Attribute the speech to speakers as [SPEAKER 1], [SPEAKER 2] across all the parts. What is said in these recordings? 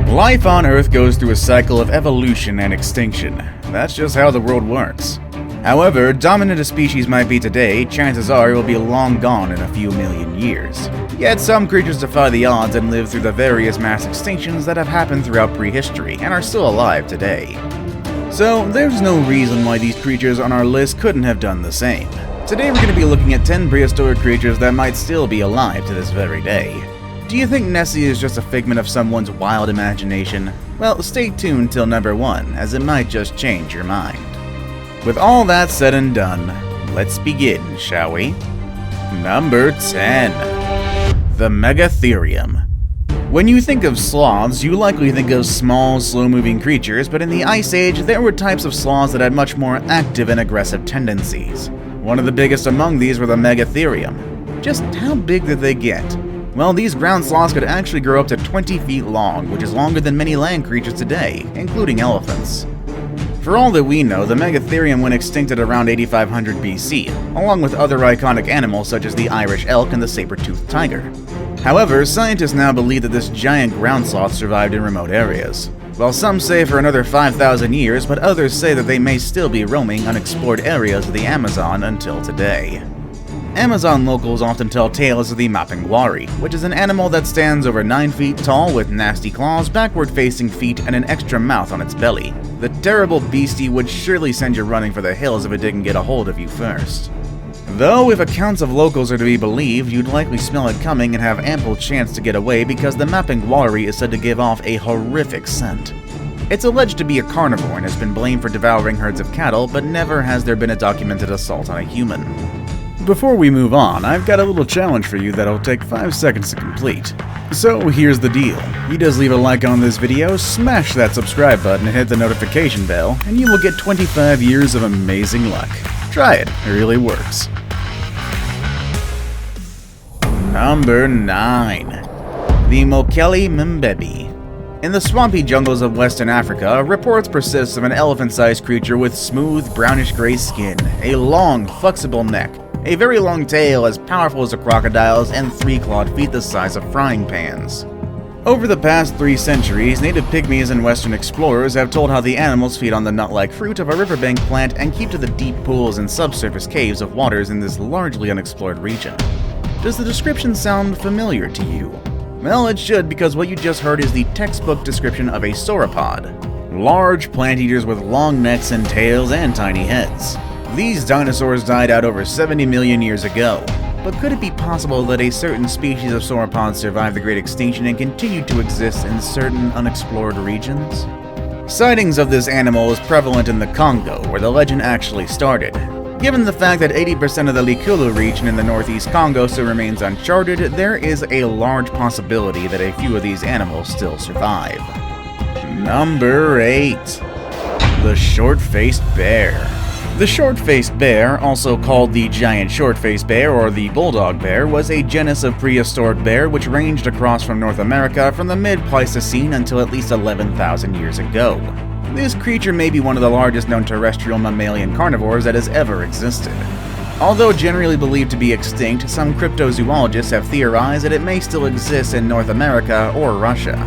[SPEAKER 1] Life on Earth goes through a cycle of evolution and extinction. That's just how the world works. However, dominant a species might be today, chances are it will be long gone in a few million years. Yet some creatures defy the odds and live through the various mass extinctions that have happened throughout prehistory and are still alive today. So there's no reason why these creatures on our list couldn't have done the same. Today we're going to be looking at 10 prehistoric creatures that might still be alive to this very day. Do you think Nessie is just a figment of someone's wild imagination? Well, stay tuned till number 1, as it might just change your mind. With all that said and done, let's begin, shall we? Number 10. The Megatherium. When you think of sloths, you likely think of small, slow-moving creatures, but in the Ice Age, there were types of sloths that had much more active and aggressive tendencies. One of the biggest among these were the Megatherium. Just how big did they get? Well, these ground sloths could actually grow up to 20 feet long, which is longer than many land creatures today, including elephants. For all that we know, the Megatherium went extinct at around 8500 BC, along with other iconic animals such as the Irish elk and the saber-toothed tiger. However, scientists now believe that this giant ground sloth survived in remote areas. While some say for another 5,000 years, but others say that they may still be roaming unexplored areas of the Amazon until today. Amazon locals often tell tales of the mapinguari, which is an animal that stands over 9 feet tall with nasty claws, backward-facing feet, and an extra mouth on its belly. The terrible beastie would surely send you running for the hills if it didn't get a hold of you first. Though, if accounts of locals are to be believed, you'd likely smell it coming and have ample chance to get away because the mapinguari is said to give off a horrific scent. It's alleged to be a carnivore and has been blamed for devouring herds of cattle, but never has there been a documented assault on a human. Before we move on, I've got a little challenge for you that'll take 5 seconds to complete. So here's the deal. You just leave a like on this video, smash that subscribe button and hit the notification bell, and you will get 25 years of amazing luck. Try it really works. Number 9. The MOKELE-MBEMBE. In the swampy jungles of Western Africa, reports persist of an elephant-sized creature with smooth, brownish-gray skin, a long, flexible neck, a very long tail as powerful as a crocodile's, and 3-clawed feet the size of frying pans. Over the past 3 centuries, native pygmies and Western explorers have told how the animals feed on the nut-like fruit of a riverbank plant and keep to the deep pools and subsurface caves of waters in this largely unexplored region. Does the description sound familiar to you? Well, it should, because what you just heard is the textbook description of a sauropod. Large plant eaters with long necks and tails and tiny heads. These dinosaurs died out over 70 million years ago, but could it be possible that a certain species of sauropods survived the Great Extinction and continued to exist in certain unexplored regions? Sightings of this animal is prevalent in the Congo, where the legend actually started. Given the fact that 80% of the Likulu region in the northeast Congo still remains uncharted, there is a large possibility that a few of these animals still survive. Number 8. The Short-Faced Bear. The short-faced bear, also called the giant short-faced bear or the bulldog bear, was a genus of prehistoric bear which ranged across from North America from the mid-Pleistocene until at least 11,000 years ago. This creature may be one of the largest known terrestrial mammalian carnivores that has ever existed. Although generally believed to be extinct, some cryptozoologists have theorized that it may still exist in North America or Russia.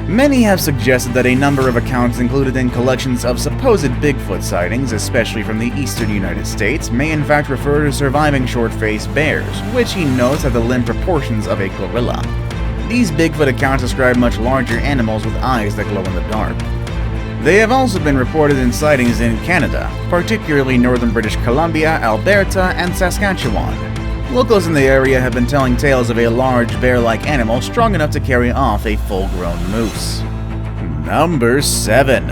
[SPEAKER 1] Many have suggested that a number of accounts included in collections of supposed Bigfoot sightings, especially from the eastern United States, may in fact refer to surviving short-faced bears, which he notes have the limb proportions of a gorilla. These Bigfoot accounts describe much larger animals with eyes that glow in the dark. They have also been reported in sightings in Canada, particularly northern British Columbia, Alberta, and Saskatchewan. Locals in the area have been telling tales of a large bear-like animal strong enough to carry off a full-grown moose. Number 7.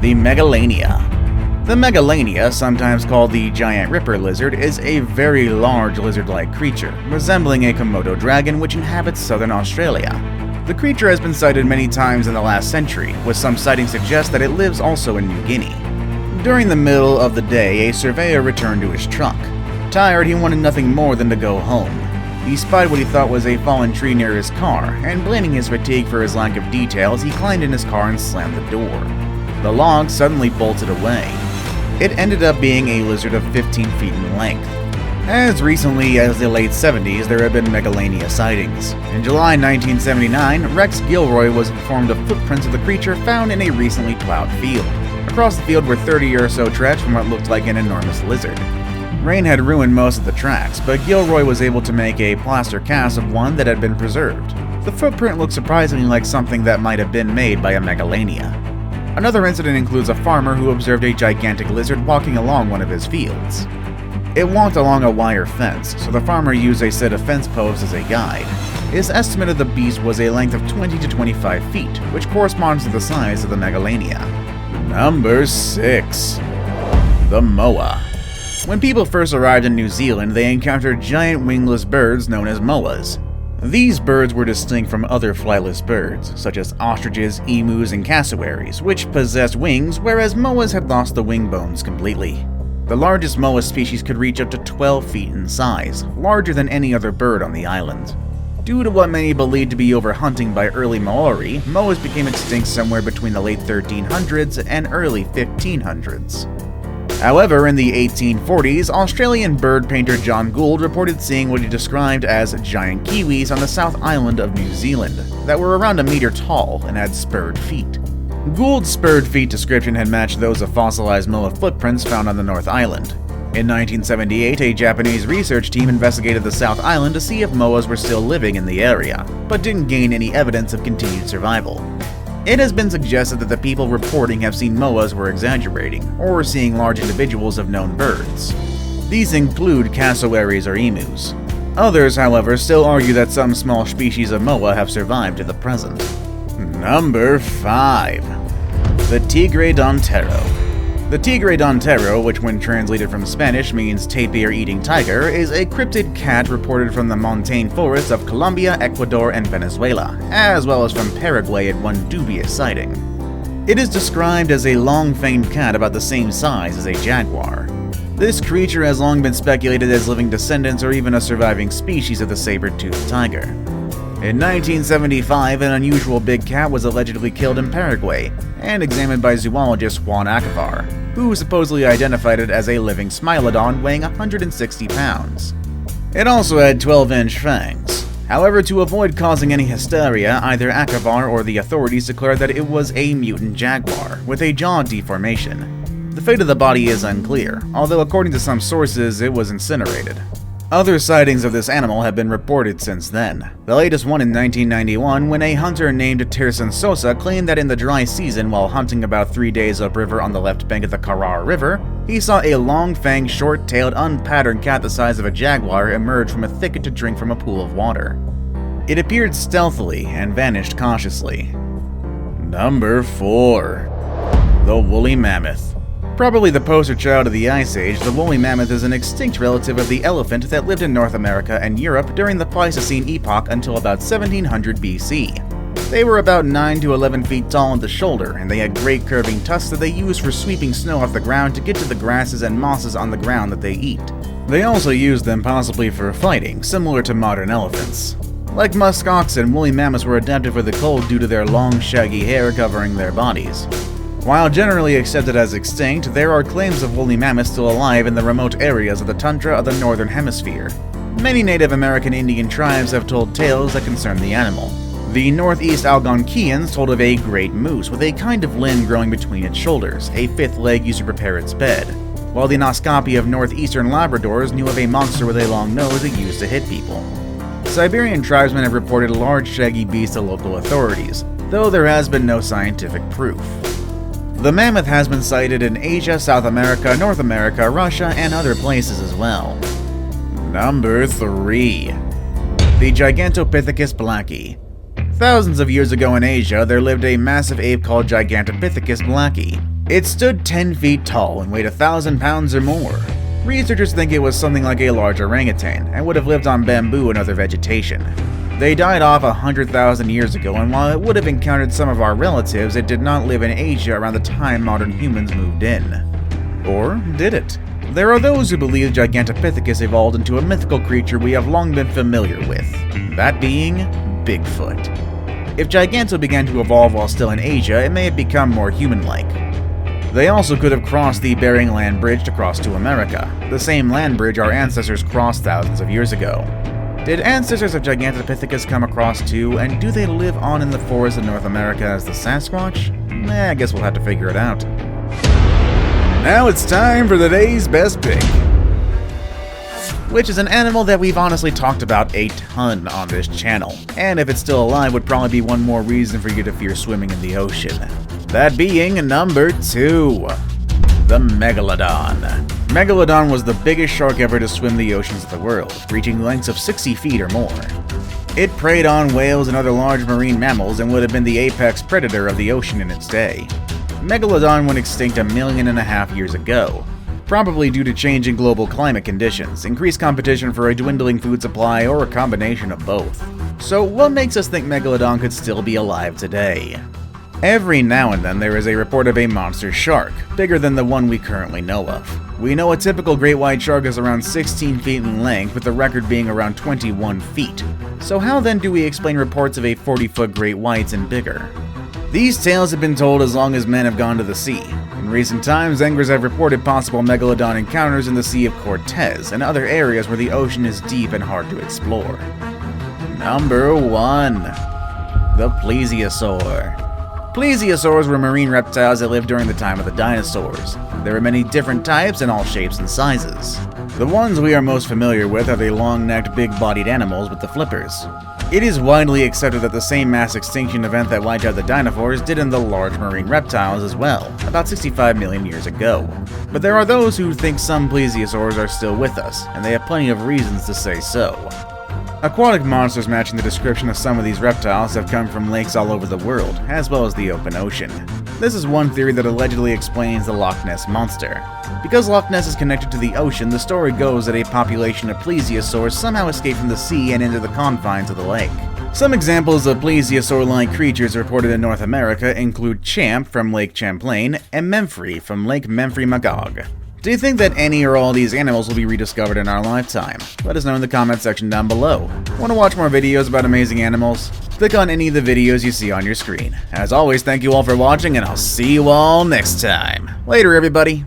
[SPEAKER 1] The MEGALANIA. The MEGALANIA, sometimes called the giant ripper lizard, is a very large lizard-like creature, resembling a Komodo dragon which inhabits southern Australia. The creature has been sighted many times in the last century, with some sightings suggest that it lives also in New Guinea. During the middle of the day, a surveyor returned to his truck. Tired, he wanted nothing more than to go home. He spied what he thought was a fallen tree near his car, and blaming his fatigue for his lack of details, he climbed in his car and slammed the door. The log suddenly bolted away. It ended up being a lizard of 15 feet in length. As recently as the late 70s, there have been Megalania sightings. In July 1979, Rex Gilroy was informed of footprints of the creature found in a recently plowed field. Across the field were 30 or so tracks from what looked like an enormous lizard. Rain had ruined most of the tracks, but Gilroy was able to make a plaster cast of one that had been preserved. The footprint looked surprisingly like something that might have been made by a Megalania. Another incident includes a farmer who observed a gigantic lizard walking along one of his fields. It walked along a wire fence, so the farmer used a set of fence posts as a guide. His estimate of the beast was a length of 20 to 25 feet, which corresponds to the size of the Megalania. Number 6. The Moa. When people first arrived in New Zealand, they encountered giant wingless birds known as moas. These birds were distinct from other flightless birds, such as ostriches, emus, and cassowaries, which possessed wings, whereas moas had lost the wing bones completely. The largest moa species could reach up to 12 feet in size, larger than any other bird on the island. Due to what many believed to be overhunting by early Maori, moas became extinct somewhere between the late 1300s and early 1500s. However, in the 1840s, Australian bird painter John Gould reported seeing what he described as giant kiwis on the South Island of New Zealand that were around a meter tall and had spurred feet. Gould's spurred feet description had matched those of fossilized moa footprints found on the North Island. In 1978, a Japanese research team investigated the South Island to see if moas were still living in the area, but didn't gain any evidence of continued survival. It has been suggested that the people reporting have seen moas were exaggerating, or seeing large individuals of known birds. These include cassowaries or emus. Others, however, still argue that some small species of moa have survived to the present. Number 5. The Tigre Dantero. The Tigre Dantero, which when translated from Spanish means tapir-eating tiger, is a cryptid cat reported from the montane forests of Colombia, Ecuador, and Venezuela, as well as from Paraguay at one dubious sighting. It is described as a long-fanged cat about the same size as a jaguar. This creature has long been speculated as living descendants or even a surviving species of the saber-toothed tiger. In 1975, an unusual big cat was allegedly killed in Paraguay and examined by zoologist Juan Acavar, who supposedly identified it as a living Smilodon weighing 160 pounds. It also had 12-inch fangs. However, to avoid causing any hysteria, either Acavar or the authorities declared that it was a mutant jaguar with a jaw deformation. The fate of the body is unclear, although according to some sources, it was incinerated. Other sightings of this animal have been reported since then, the latest one in 1991 when a hunter named Tirson Sosa claimed that in the dry season while hunting about 3 days upriver on the left bank of the Carrar River, he saw a long-fanged, short-tailed, unpatterned cat the size of a jaguar emerge from a thicket to drink from a pool of water. It appeared stealthily and vanished cautiously. Number 4. The Woolly Mammoth. Probably the poster child of the Ice Age, the woolly mammoth is an extinct relative of the elephant that lived in North America and Europe during the Pleistocene epoch until about 1700 BC. They were about 9 to 11 feet tall at the shoulder, and they had great curving tusks that they used for sweeping snow off the ground to get to the grasses and mosses on the ground that they eat. They also used them possibly for fighting, similar to modern elephants. Like musk oxen, woolly mammoths were adapted for the cold due to their long, shaggy hair covering their bodies. While generally accepted as extinct, there are claims of woolly mammoths still alive in the remote areas of the tundra of the northern hemisphere. Many Native American Indian tribes have told tales that concern the animal. The Northeast Algonquians told of a great moose with a kind of limb growing between its shoulders, a fifth leg used to prepare its bed, while the Naskapi of northeastern Labradors knew of a monster with a long nose it used to hit people. Siberian tribesmen have reported a large shaggy beast to local authorities, though there has been no scientific proof. The mammoth has been sighted in Asia, South America, North America, Russia, and other places as well. Number 3. The Gigantopithecus blacki. Thousands of years ago in Asia, there lived a massive ape called Gigantopithecus blacki. It stood 10 feet tall and weighed 1,000 pounds or more. Researchers think it was something like a large orangutan and would have lived on bamboo and other vegetation. They died off 100,000 years ago, and while it would have encountered some of our relatives, it did not live in Asia around the time modern humans moved in. Or did it? There are those who believe Gigantopithecus evolved into a mythical creature we have long been familiar with, that being Bigfoot. If Giganto began to evolve while still in Asia, it may have become more human-like. They also could have crossed the Bering Land Bridge to cross to America, the same land bridge our ancestors crossed thousands of years ago. Did ancestors of Gigantopithecus come across too, and do they live on in the forests of North America as the Sasquatch? I guess we'll have to figure it out. Now it's time for today's best pick, which is an animal that we've honestly talked about a ton on this channel, and if it's still alive would probably be one more reason for you to fear swimming in the ocean. That being number 2, the Megalodon. Megalodon was the biggest shark ever to swim the oceans of the world, reaching lengths of 60 feet or more. It preyed on whales and other large marine mammals and would have been the apex predator of the ocean in its day. Megalodon went extinct 1.5 million years ago, probably due to changing global climate conditions, increased competition for a dwindling food supply, or a combination of both. So what makes us think Megalodon could still be alive today? Every now and then there is a report of a monster shark, bigger than the one we currently know of. We know a typical great white shark is around 16 feet in length, with the record being around 21 feet. So how then do we explain reports of a 40-foot great whites and bigger? These tales have been told as long as men have gone to the sea. In recent times, anglers have reported possible megalodon encounters in the Sea of Cortez and other areas where the ocean is deep and hard to explore. Number 1. The Plesiosaur. Plesiosaurs were marine reptiles that lived during the time of the dinosaurs. There are many different types in all shapes and sizes. The ones we are most familiar with are the long-necked, big-bodied animals with the flippers. It is widely accepted that the same mass extinction event that wiped out the dinosaurs did in the large marine reptiles as well, about 65 million years ago. But there are those who think some plesiosaurs are still with us, and they have plenty of reasons to say so. Aquatic monsters matching the description of some of these reptiles have come from lakes all over the world, as well as the open ocean. This is one theory that allegedly explains the Loch Ness Monster. Because Loch Ness is connected to the ocean, the story goes that a population of plesiosaurs somehow escaped from the sea and into the confines of the lake. Some examples of plesiosaur-like creatures reported in North America include Champ from Lake Champlain and Memphrey from Lake Memphrey-Magog. Do you think that any or all these animals will be rediscovered in our lifetime? Let us know in the comment section down below. Want to watch more videos about amazing animals? Click on any of the videos you see on your screen. As always, thank you all for watching, and I'll see you all next time. Later, everybody!